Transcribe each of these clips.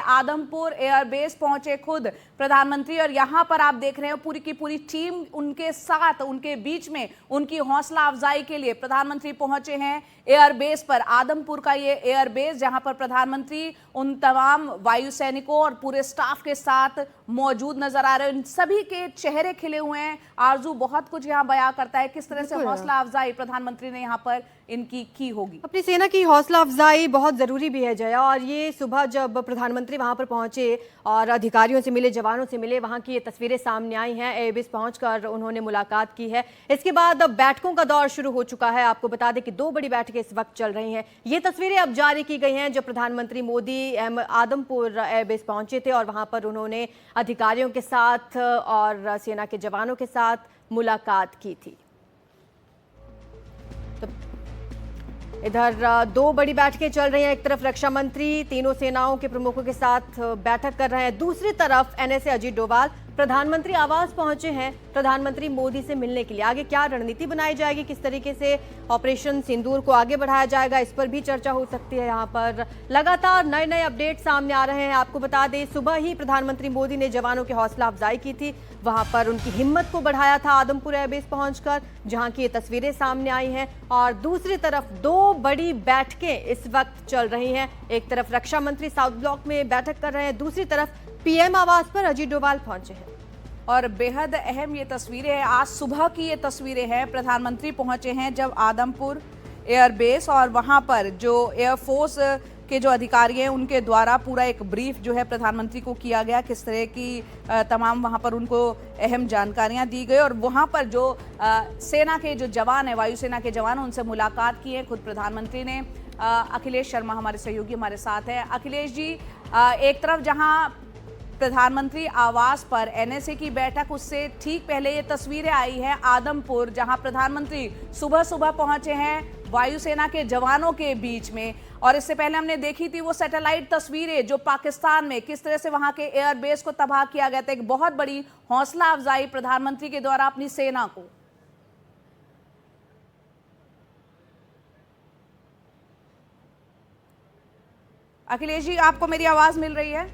Adampur airbase पहुंचे खुद प्रधानमंत्री, और यहां पर आप देख रहे हो पूरी की पूरी टीम उनके साथ, उनके बीच में उनकी हौसला अफजाई के लिए प्रधानमंत्री पहुंचे हैं एयरबेस पर। आदमपुर का ये एयरबेस जहां पर प्रधानमंत्री उन तमाम वायु सैनिकों और पूरे स्टाफ के साथ मौजूद नजर आ रहे हैं। इन सभी के चेहरे खिले हुए हैं। आरजू बहुत कुछ यहां बयां करता है किस तरह से हौसला अफजाई प्रधानमंत्री ने यहां पर इनकी की होगी। अपनी सेना की हौसला अफजाई बहुत जरूरी भी है जया, और ये सुबह जब प्रधानमंत्री वहां पर पहुंचे और अधिकारियों से मिले, जवानों से मिले, वहां की ये तस्वीरें सामने आई हैं। एयरबेस पहुंचकर उन्होंने मुलाकात की है। इसके बाद अब बैठकों का दौर शुरू हो चुका है। आपको बता दें कि 2 बड़ी बैठकें इस वक्त चल रही हैं। ये तस्वीरें अब जारी की गई हैं जब प्रधानमंत्री मोदी आदमपुर एयरबेस पहुंचे थे और वहां पर उन्होंने अधिकारियों के साथ और सेना के जवानों के साथ मुलाकात की थी। इधर 2 बड़ी बैठकें चल रही हैं। एक तरफ रक्षा मंत्री तीनों सेनाओं के प्रमुखों के साथ बैठक कर रहे हैं, दूसरी तरफ एनएसए अजीत डोभाल प्रधानमंत्री आवास पहुंचे हैं प्रधानमंत्री मोदी से मिलने के लिए। आगे क्या रणनीति बनाई जाएगी, किस तरीके से ऑपरेशन सिंदूर को आगे बढ़ाया जाएगा, इस पर भी चर्चा हो सकती है। यहाँ पर लगातार नए नए अपडेट सामने आ रहे हैं। आपको बता दें, सुबह ही प्रधानमंत्री मोदी ने जवानों की हौसला अफजाई की थी, वहां पर उनकी हिम्मत को बढ़ाया था आदमपुर एयरबेस पहुंचकर, जहां की ये तस्वीरें सामने आई हैं। और दूसरी तरफ 2 बड़ी बैठकें इस वक्त चल रही हैं। एक तरफ रक्षा मंत्री साउथ ब्लॉक में बैठक कर रहे हैं, दूसरी तरफ पीएम आवास पर अजीत डोभाल पहुंचे हैं। और बेहद अहम ये तस्वीरें हैं, आज सुबह की ये तस्वीरें हैं। प्रधानमंत्री पहुंचे हैं जब आदमपुर एयरबेस, और वहां पर जो एयरफोर्स के जो अधिकारी हैं उनके द्वारा पूरा एक ब्रीफ जो है प्रधानमंत्री को किया गया, किस तरह की तमाम वहां पर उनको अहम जानकारियां दी गई। और वहां पर जो सेना के जो जवान हैं, वायुसेना के जवान, उनसे मुलाकात की है खुद प्रधानमंत्री ने। अखिलेश शर्मा हमारे सहयोगी हमारे साथ हैं। अखिलेश जी, एक तरफ जहां प्रधानमंत्री आवास पर एनएसए की बैठक, उससे ठीक पहले ये तस्वीरें आई हैं आदमपुर, जहां प्रधानमंत्री सुबह सुबह पहुंचे हैं वायुसेना के जवानों के बीच में। और इससे पहले हमने देखी थी वो सैटेलाइट तस्वीरें जो पाकिस्तान में किस तरह से वहां के एयरबेस को तबाह किया गया था। एक बहुत बड़ी हौसला अफजाई प्रधानमंत्री के द्वारा अपनी सेना को। अखिलेश जी, आपको मेरी आवाज मिल रही है?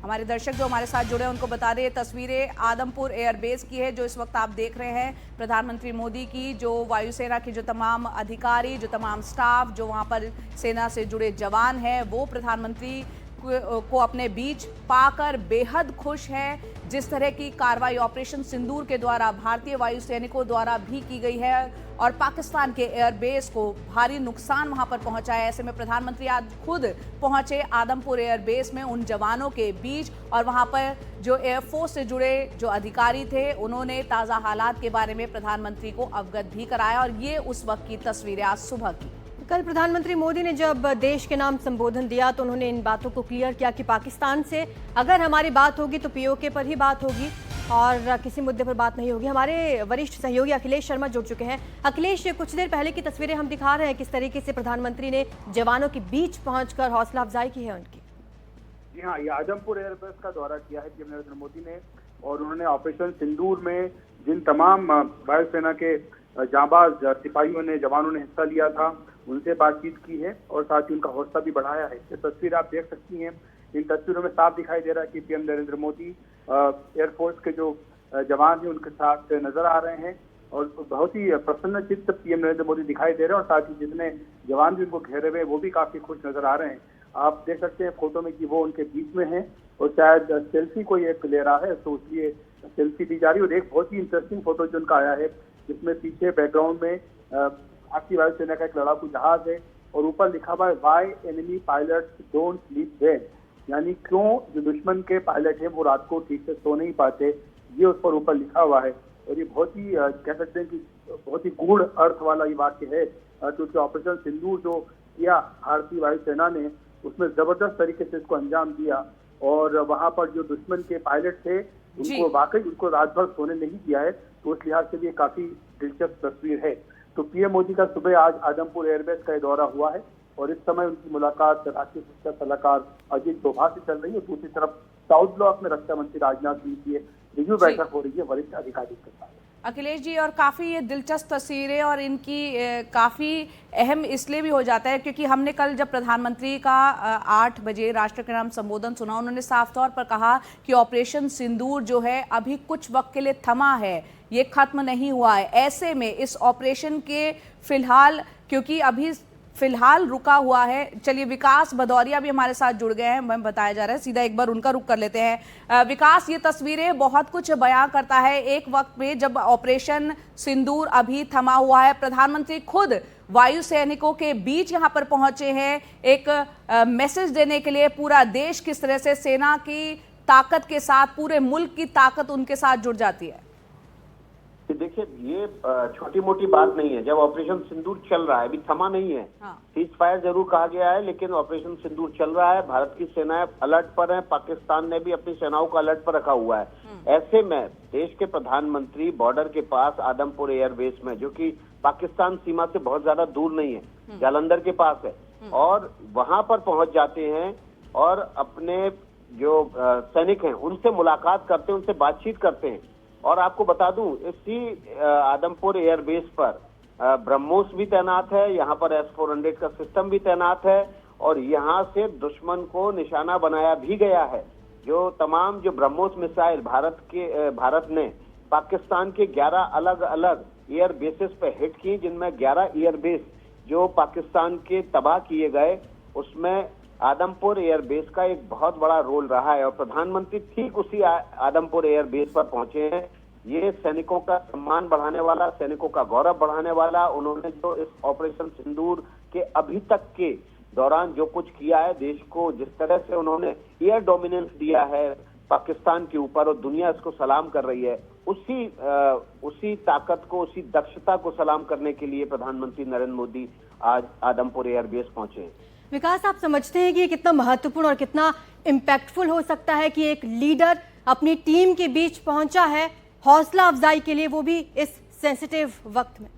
हमारे दर्शक जो हमारे साथ जुड़े हैं उनको बता दें, तस्वीरें आदमपुर एयरबेस की है जो इस वक्त आप देख रहे हैं। प्रधानमंत्री मोदी की जो वायुसेना के जो तमाम अधिकारी, जो तमाम स्टाफ, जो वहां पर सेना से जुड़े जवान हैं, वो प्रधानमंत्री को अपने बीच पाकर बेहद खुश हैं। जिस तरह की कार्रवाई ऑपरेशन सिंदूर के द्वारा भारतीय वायु सैनिकों द्वारा भी की गई है और पाकिस्तान के एयरबेस को भारी नुकसान वहां पर पहुंचा है, ऐसे में प्रधानमंत्री आज खुद पहुंचे आदमपुर एयरबेस में उन जवानों के बीच, और वहां पर जो एयरफोर्स से जुड़े जो अधिकारी थे उन्होंने ताज़ा हालात के बारे में प्रधानमंत्री को अवगत भी कराया। और ये उस वक्त की तस्वीरें आज सुबह की। कल प्रधानमंत्री मोदी ने जब देश के नाम संबोधन दिया तो उन्होंने इन बातों को क्लियर किया कि पाकिस्तान से अगर हमारी बात होगी तो पीओके पर ही बात होगी और किसी मुद्दे पर बात नहीं होगी। हमारे वरिष्ठ सहयोगी अखिलेश शर्मा जुड़ चुके हैं। अखिलेश, कुछ देर पहले की तस्वीरें हम दिखा रहे हैं किस तरीके से प्रधानमंत्री ने जवानों के बीच पहुंचकर हौसला अफजाई की है उनकी। जी हाँ, ये आदमपुर एयरबेस का दौरा किया है पीएम नरेंद्र मोदी ने, और उन्होंने ऑपरेशन सिंदूर में जिन तमाम वायुसेना के जांबाज सिपाहियों ने, जवानों ने हिस्सा लिया था, उनसे बातचीत की है और साथ ही उनका हौसला भी बढ़ाया है। ये तस्वीर आप देख सकती हैं। इन तस्वीरों में साफ दिखाई दे रहा है कि पीएम नरेंद्र मोदी एयरफोर्स के जो जवान हैं उनके साथ नजर आ रहे हैं और बहुत ही प्रसन्न चित्त पीएम नरेंद्र मोदी दिखाई दे रहे हैं, और साथ ही जितने जवान भी उनको घेरे हुए वो भी काफी खुश नजर आ रहे हैं। आप देख सकते हैं फोटो में कि वो उनके बीच में है और शायद सेल्फी कोई एक ले रहा है, तो इसलिए सेल्फी दी जा रही है। और एक बहुत ही इंटरेस्टिंग फोटो जो उनका आया है जिसमें पीछे बैकग्राउंड में भारतीय वायुसेना का एक लड़ाकू जहाज है और ऊपर लिखा हुआ है why enemy pilots don't sleep well, यानी क्यों जो दुश्मन के पायलट है वो रात को ठीक से सो नहीं पाते, ये उस पर ऊपर लिखा हुआ है। और ये बहुत ही कह सकते हैं कि बहुत ही गूढ़ अर्थ वाला ये वाक्य है, क्योंकि ऑपरेशन सिंदूर जो किया भारतीय वायुसेना ने उसमें जबरदस्त तरीके से इसको अंजाम दिया, और वहां पर जो दुश्मन के पायलट थे उनको वाकई उनको रात भर सोने नहीं दिया है, तो उस लिहाज से भी काफी दिलचस्प तस्वीर है। तो पीएम मोदी का सुबह आज आदमपुर एयरबेस का दौरा हुआ है और इस समय उनकी मुलाकात राष्ट्रीय सुरक्षा सलाहकार अजीत डोभाल से चल रही है। दूसरी तरफ साउथ ब्लॉक में रक्षा मंत्री राजनाथ सिंह की रिव्यू बैठक हो रही है वरिष्ठ अधिकारियों के साथ। अखिलेश जी, और काफ़ी ये दिलचस्प तस्वीरें और इनकी काफ़ी अहम इसलिए भी हो जाता है क्योंकि हमने कल जब प्रधानमंत्री का 8 बजे राष्ट्र के नाम संबोधन सुना, उन्होंने साफ तौर पर कहा कि ऑपरेशन सिंदूर जो है अभी कुछ वक्त के लिए थमा है, ये खत्म नहीं हुआ है। ऐसे में इस ऑपरेशन के फिलहाल, क्योंकि अभी फिलहाल रुका हुआ है, चलिए विकास भदौरिया भी हमारे साथ जुड़ गए हैं, हमें बताया जा रहा है, सीधा एक बार उनका रुख कर लेते हैं। विकास, ये तस्वीरें बहुत कुछ बयां करता है। एक वक्त में जब ऑपरेशन सिंदूर अभी थमा हुआ है, प्रधानमंत्री खुद वायु सैनिकों के बीच यहां पर पहुंचे हैं एक मैसेज देने के लिए, पूरा देश किस तरह से सेना की ताकत के साथ, पूरे मुल्क की ताकत उनके साथ जुड़ जाती है। देखिए, ये छोटी मोटी बात नहीं है। जब ऑपरेशन सिंदूर चल रहा है, अभी थमा नहीं है, सीज फायर जरूर कहा गया है, लेकिन ऑपरेशन सिंदूर चल रहा है। भारत की सेनाएं अलर्ट पर है, पाकिस्तान ने भी अपनी सेनाओं को अलर्ट पर रखा हुआ है। ऐसे में देश के प्रधानमंत्री बॉर्डर के पास आदमपुर एयरबेस में, जो कि पाकिस्तान सीमा से बहुत ज्यादा दूर नहीं है, जालंधर के पास है, और वहां पर पहुंच जाते हैं और अपने जो सैनिक हैं उनसे मुलाकात करते हैं, उनसे बातचीत करते हैं। और आपको बता दूं, इसी आदमपुर एयरबेस पर ब्रह्मोस भी तैनात है, यहाँ पर S-400 का सिस्टम भी तैनात है, और यहाँ से दुश्मन को निशाना बनाया भी गया है। जो तमाम जो ब्रह्मोस मिसाइल भारत ने पाकिस्तान के 11 अलग अलग एयर बेसिस पे हिट की, जिनमें 11 एयरबेस जो पाकिस्तान के तबाह किए गए, उसमें आदमपुर एयरबेस का एक बहुत बड़ा रोल रहा है। और प्रधानमंत्री ठीक उसी आदमपुर एयरबेस पर पहुंचे हैं। ये सैनिकों का सम्मान बढ़ाने वाला, सैनिकों का गौरव बढ़ाने वाला, उन्होंने जो इस ऑपरेशन सिंदूर के अभी तक के दौरान जो कुछ किया है, देश को जिस तरह से उन्होंने एयर डोमिनेंस दिया है पाकिस्तान के ऊपर, और दुनिया इसको सलाम कर रही है, उसी ताकत को, उसी दक्षता को सलाम करने के लिए प्रधानमंत्री नरेंद्र मोदी आज आदमपुर एयरबेस पहुंचे हैं। विकास, आप समझते हैं कि ये कितना महत्वपूर्ण और कितना इम्पैक्टफुल हो सकता है कि एक लीडर अपनी टीम के बीच पहुंचा है हौसला अफजाई के लिए, वो भी इस सेंसिटिव वक्त में?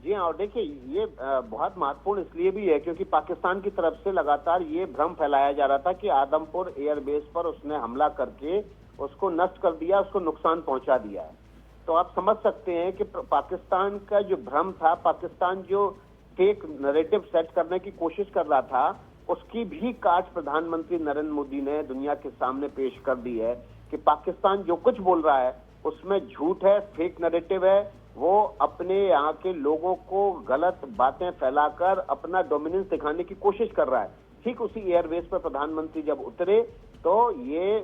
जी हाँ, और देखिए, ये बहुत महत्वपूर्ण इसलिए भी है क्योंकि पाकिस्तान की तरफ से लगातार ये भ्रम फैलाया जा रहा था कि आदमपुर एयरबेस पर उसने हमला करके उसको नष्ट कर दिया, उसको नुकसान पहुंचा दिया है। तो आप समझ सकते हैं कि पाकिस्तान का जो भ्रम था, पाकिस्तान जो फेक नैरेटिव सेट करने की कोशिश कर रहा था, उसकी भी काट प्रधानमंत्री नरेंद्र मोदी ने दुनिया के सामने पेश कर दी है कि पाकिस्तान जो कुछ बोल रहा है उसमें झूठ है, फेक नैरेटिव है। वो अपने यहाँ के लोगों को गलत बातें फैलाकर अपना डोमिनेंस दिखाने की कोशिश कर रहा है। ठीक उसी एयरबेस पर प्रधानमंत्री जब उतरे तो ये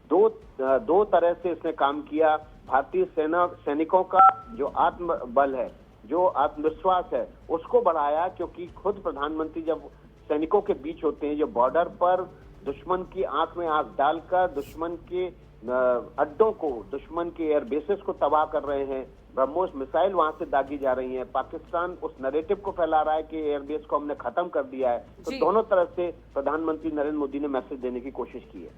दो तरह से इसने काम किया। भारतीय सैनिकों का जो आत्मबल है, जो आत्मविश्वास है, उसको बढ़ाया, क्योंकि खुद प्रधानमंत्री जब सैनिकों के बीच होते हैं, जो बॉर्डर पर दुश्मन की आंख में आंख डालकर दुश्मन के अड्डों को, दुश्मन के एयर बेसेस को तबाह कर रहे हैं, ब्रह्मोस मिसाइल वहां से दागी जा रही हैं, पाकिस्तान उस नैरेटिव को फैला रहा है कि एयरबेस को हमने खत्म कर दिया है। तो दोनों तरफ से प्रधानमंत्री नरेंद्र मोदी ने मैसेज देने की कोशिश की है।